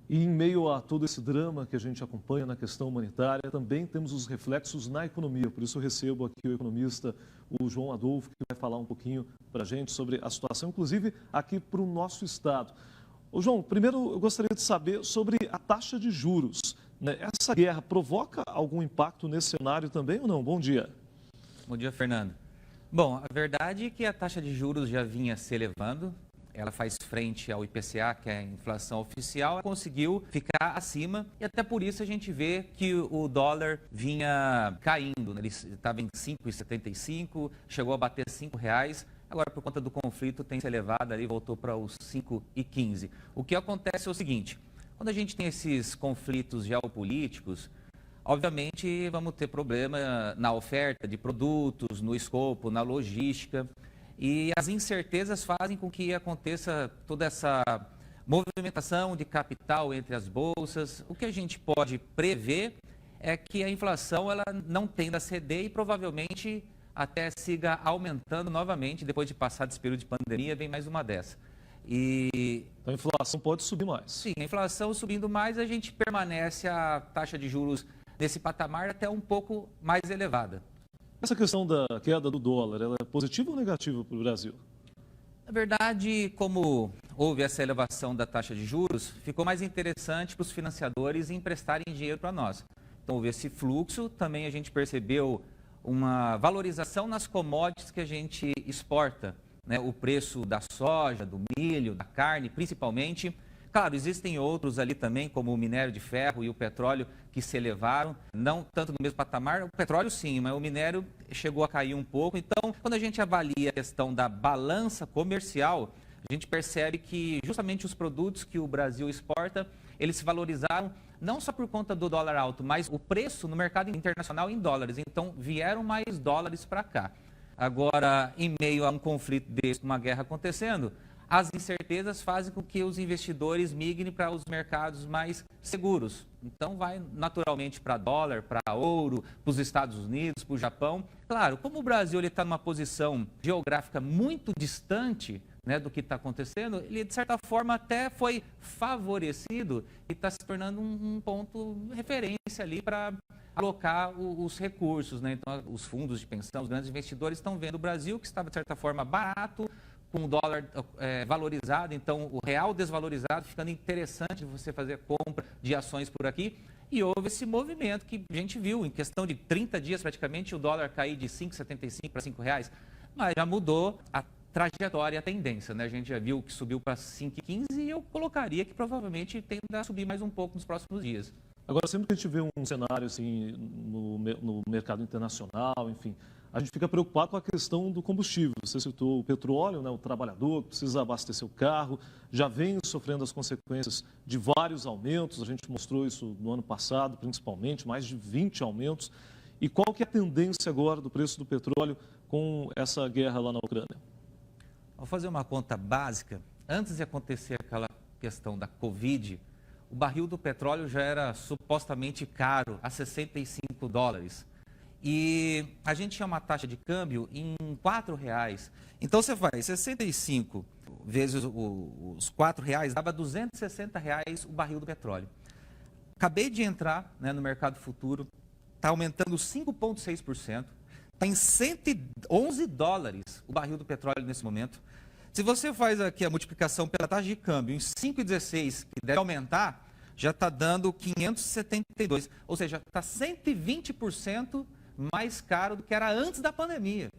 E em meio a todo esse drama que a gente acompanha na questão humanitária, também temos os reflexos na economia. Por isso eu recebo aqui o economista, o João Adolfo, que vai falar um pouquinho para a gente sobre a situação, inclusive aqui para o nosso estado. Ô João, primeiro eu gostaria de saber sobre a taxa de juros, né? Essa guerra provoca algum impacto nesse cenário também ou não? Bom dia. Bom dia, Fernando. Bom, a verdade é que a taxa de juros já vinha se elevando. Ela faz frente ao IPCA, que é a inflação oficial, ela conseguiu ficar acima e até por isso a gente vê que o dólar vinha caindo, né? Ele estava em 5,75, chegou a bater R$5, agora por conta do conflito tem se elevado ali, voltou para os 5,15. O que acontece é o seguinte, quando a gente tem esses conflitos geopolíticos, obviamente vamos ter problema na oferta de produtos, no escopo, na logística. E as incertezas fazem com que aconteça toda essa movimentação de capital entre as bolsas. O que a gente pode prever é que a inflação ela não tenda a ceder e provavelmente até siga aumentando novamente. Depois de passar desse período de pandemia, vem mais uma dessa. Então a inflação pode subir mais. Sim, a inflação subindo mais, a gente permanece a taxa de juros nesse patamar até um pouco mais elevada. Essa questão da queda do dólar, ela é positiva ou negativa para o Brasil? Na verdade, como houve essa elevação da taxa de juros, ficou mais interessante para os financiadores emprestarem dinheiro para nós. Então, houve esse fluxo, também a gente percebeu uma valorização nas commodities que a gente exporta, né? O preço da soja, do milho, da carne, principalmente. Claro, existem outros ali também, como o minério de ferro e o petróleo, que se elevaram, não tanto no mesmo patamar, o petróleo sim, mas o minério chegou a cair um pouco. Então, quando a gente avalia a questão da balança comercial, a gente percebe que justamente os produtos que o Brasil exporta, eles se valorizaram não só por conta do dólar alto, mas o preço no mercado internacional em dólares. Então, vieram mais dólares para cá. Agora, em meio a um conflito desse, uma guerra acontecendo, as incertezas fazem com que os investidores migrem para os mercados mais seguros. Então, vai naturalmente para dólar, para ouro, para os Estados Unidos, para o Japão. Claro, como o Brasil está numa posição geográfica muito distante, né, do que está acontecendo, ele, de certa forma, até foi favorecido e está se tornando um ponto referência ali para alocar os recursos, né? Então, os fundos de pensão, os grandes investidores estão vendo o Brasil, que estava, de certa forma, barato, com o dólar valorizado, então o real desvalorizado, ficando interessante você fazer compra de ações por aqui. E houve esse movimento que a gente viu, em questão de 30 dias praticamente, o dólar cair de 5,75 para R$5, mas já mudou a trajetória, a tendência, né? A gente já viu que subiu para 5,15 e eu colocaria que provavelmente tende a subir mais um pouco nos próximos dias. Agora, sempre que a gente vê um cenário assim no mercado internacional, enfim, a gente fica preocupado com a questão do combustível. Você citou o petróleo, né, o trabalhador que precisa abastecer o carro, já vem sofrendo as consequências de vários aumentos. A gente mostrou isso no ano passado, principalmente, mais de 20 aumentos. E qual que é a tendência agora do preço do petróleo com essa guerra lá na Ucrânia? Vou fazer uma conta básica. Antes de acontecer aquela questão da Covid, o barril do petróleo já era supostamente caro, a $65. E a gente tinha uma taxa de câmbio em R$4. Então você faz 65 vezes os R$4, dava R$260 o barril do petróleo. Acabei de entrar, né, no mercado futuro, está aumentando 5,6%, está em $111 o barril do petróleo nesse momento. Se você faz aqui a multiplicação pela taxa de câmbio em 5,16, que deve aumentar, já está dando 572, ou seja, está 120% mais caro do que era antes da pandemia.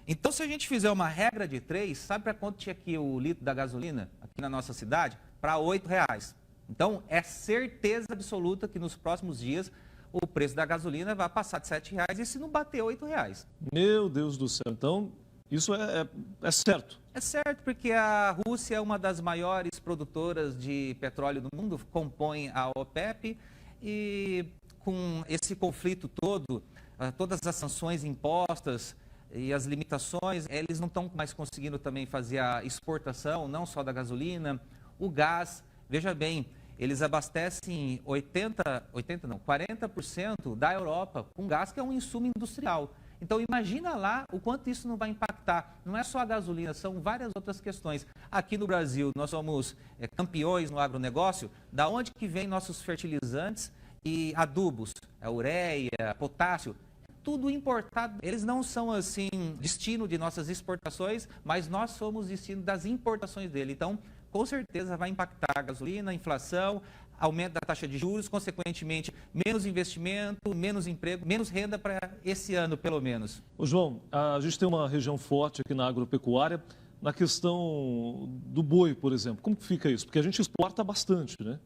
Então, se a gente fizer uma regra de 3, sabe para quanto tinha aqui o litro da gasolina, aqui na nossa cidade? Para R$8. Então, é certeza absoluta que nos próximos dias o preço da gasolina vai passar de R$7 e se não bater R$8. Meu Deus do céu, então isso é certo? É certo, porque a Rússia é uma das maiores produtoras de petróleo do mundo, compõe a OPEP e com esse conflito todo, todas as sanções impostas e as limitações, eles não estão mais conseguindo também fazer a exportação, não só da gasolina, o gás. Veja bem, eles abastecem 40% da Europa com gás, que é um insumo industrial. Então, imagina lá o quanto isso não vai impactar. Não é só a gasolina, são várias outras questões. Aqui no Brasil, nós somos campeões no agronegócio. Da onde que vem nossos fertilizantes e adubos? A ureia, potássio, tudo importado. Eles não são, assim, destino de nossas exportações, mas nós somos destino das importações dele. Então, com certeza vai impactar a gasolina, a inflação, aumento da taxa de juros, consequentemente, menos investimento, menos emprego, menos renda para esse ano, pelo menos. Ô, João, a gente tem uma região forte aqui na agropecuária, na questão do boi, por exemplo. Como que fica isso? Porque a gente exporta bastante, né?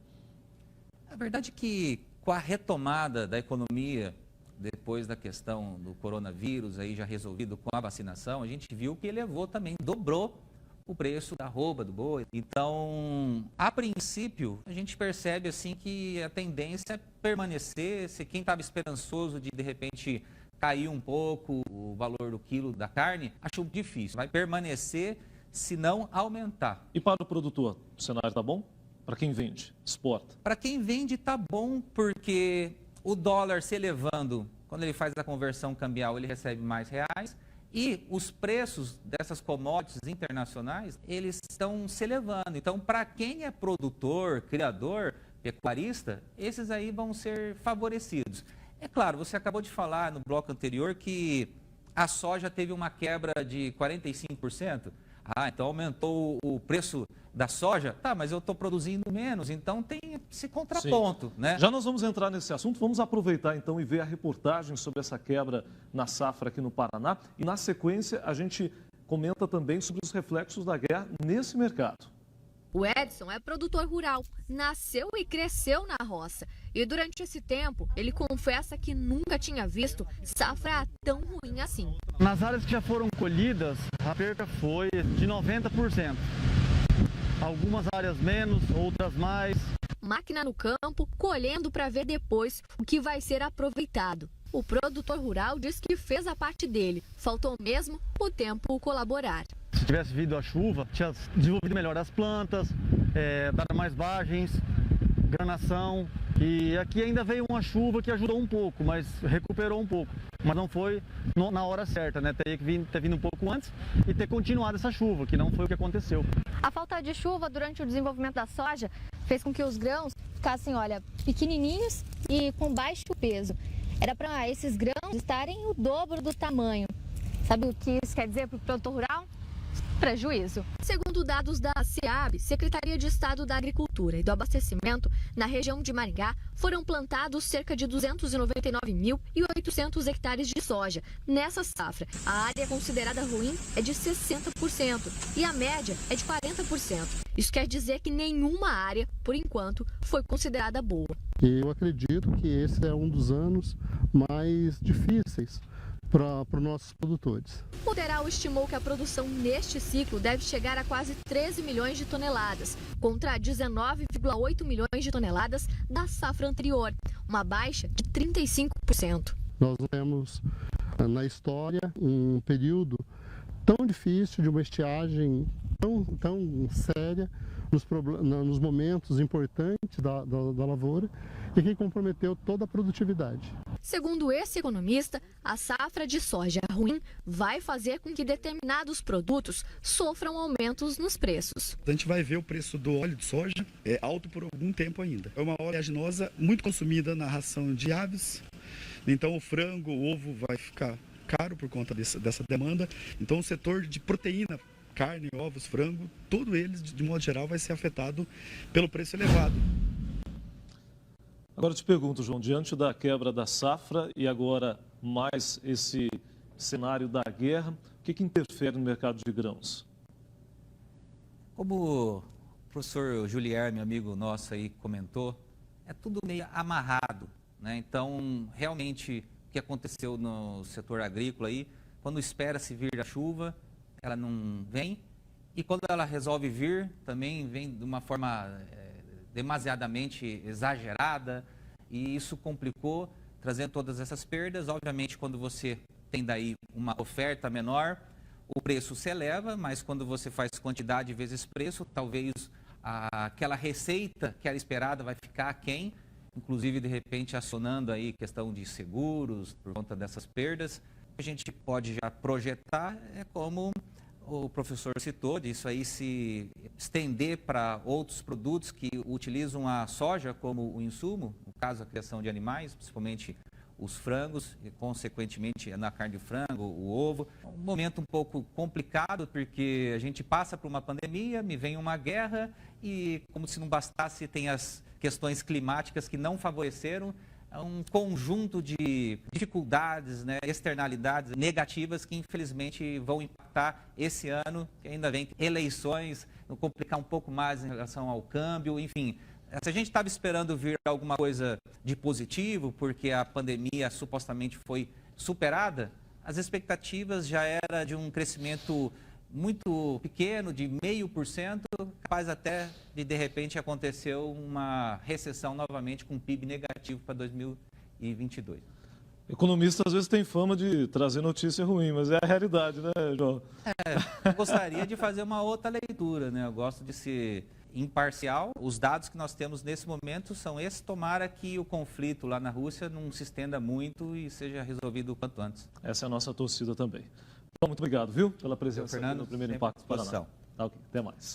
A verdade é que com a retomada da economia, depois da questão do coronavírus, aí já resolvido com a vacinação, a gente viu que elevou também, dobrou o preço da arroba, do boi. Então, a princípio, a gente percebe assim que a tendência é permanecer. Se quem estava esperançoso de repente, cair um pouco o valor do quilo da carne, acho difícil. Vai permanecer, se não aumentar. E para o produtor, o cenário está bom? Para quem vende, exporta? Para quem vende está bom, porque o dólar se elevando, quando ele faz a conversão cambial, ele recebe mais reais. E os preços dessas commodities internacionais, eles estão se elevando. Então, para quem é produtor, criador, pecuarista, esses aí vão ser favorecidos. É claro, você acabou de falar no bloco anterior que a soja teve uma quebra de 45%. Ah, então aumentou o preço da soja? Tá, mas eu estou produzindo menos, então tem esse contraponto, né? Já nós vamos entrar nesse assunto, vamos aproveitar então e ver a reportagem sobre essa quebra na safra aqui no Paraná. E na sequência a gente comenta também sobre os reflexos da guerra nesse mercado. O Edson é produtor rural, nasceu e cresceu na roça. E durante esse tempo, ele confessa que nunca tinha visto safra tão ruim assim. Nas áreas que já foram colhidas, a perca foi de 90%. Algumas áreas menos, outras mais. Máquina no campo, colhendo para ver depois o que vai ser aproveitado. O produtor rural diz que fez a parte dele, faltou mesmo o tempo colaborar. Se tivesse vindo a chuva, tinha desenvolvido melhor as plantas, dado mais vagens, granação. E aqui ainda veio uma chuva que ajudou um pouco, mas recuperou um pouco. Mas não foi na hora certa, né? Teria que ter vindo um pouco antes e ter continuado essa chuva, que não foi o que aconteceu. A falta de chuva durante o desenvolvimento da soja fez com que os grãos ficassem, pequenininhos e com baixo peso. Era para esses grãos estarem o dobro do tamanho. Sabe o que isso quer dizer para o produtor rural? Prejuízo. Segundo dados da SEAB, Secretaria de Estado da Agricultura e do Abastecimento, na região de Maringá, foram plantados cerca de 299.800 hectares de soja. Nessa safra, a área considerada ruim é de 60% e a média é de 40%. Isso quer dizer que nenhuma área, por enquanto, foi considerada boa. Eu acredito que esse é um dos anos mais difíceis para os nossos produtores. O Deral estimou que a produção neste ciclo deve chegar a quase 13 milhões de toneladas, contra 19,8 milhões de toneladas da safra anterior, uma baixa de 35%. Nós não temos na história um período tão difícil de uma estiagem tão séria nos momentos importantes da lavoura e que comprometeu toda a produtividade. Segundo esse economista, a safra de soja ruim vai fazer com que determinados produtos sofram aumentos nos preços. A gente vai ver o preço do óleo de soja alto por algum tempo ainda. É uma oleaginosa muito consumida na ração de aves, então o frango, o ovo vai ficar caro por conta dessa demanda. Então o setor de proteína, carne, ovos, frango, tudo eles, de modo geral, vai ser afetado pelo preço elevado. Agora eu te pergunto, João, diante da quebra da safra e agora mais esse cenário da guerra, o que interfere no mercado de grãos? Como o professor Julierme, amigo nosso aí, comentou, é tudo meio amarrado, né? Então, realmente, o que aconteceu no setor agrícola aí, quando espera-se vir a chuva, ela não vem, e quando ela resolve vir, também vem de uma forma demasiadamente exagerada, e isso complicou, trazendo todas essas perdas. Obviamente, quando você tem daí uma oferta menor, o preço se eleva, mas quando você faz quantidade vezes preço, talvez aquela receita que era esperada vai ficar aquém, inclusive, de repente, acionando aí questão de seguros por conta dessas perdas. a gente pode já projetar é como o professor citou, disso aí se estender para outros produtos que utilizam a soja como o insumo, no caso a criação de animais, principalmente os frangos e, consequentemente, na carne de frango, o ovo. É um momento um pouco complicado, porque a gente passa por uma pandemia, me vem uma guerra e, como se não bastasse, tem as questões climáticas que não favoreceram, um conjunto de dificuldades, né, externalidades negativas que, infelizmente, vão impactar esse ano, que ainda vem eleições, complicar um pouco mais em relação ao câmbio, enfim. Se a gente estava esperando vir alguma coisa de positivo, porque a pandemia supostamente foi superada, as expectativas já era de um crescimento muito pequeno, de 0,5%, capaz até de repente aconteceu uma recessão novamente com PIB negativo para 2022. Economista às vezes tem fama de trazer notícia ruim, mas é a realidade, né, João? Eu gostaria de fazer uma outra leitura, né? Eu gosto de ser imparcial. Os dados que nós temos nesse momento são esses. Tomara que o conflito lá na Rússia não se estenda muito e seja resolvido o quanto antes. Essa é a nossa torcida também. Então, muito obrigado, viu, pela presença Fernando, aqui no Primeiro sempre à Impacto Paraná. disposição. Tá, ok. Até mais.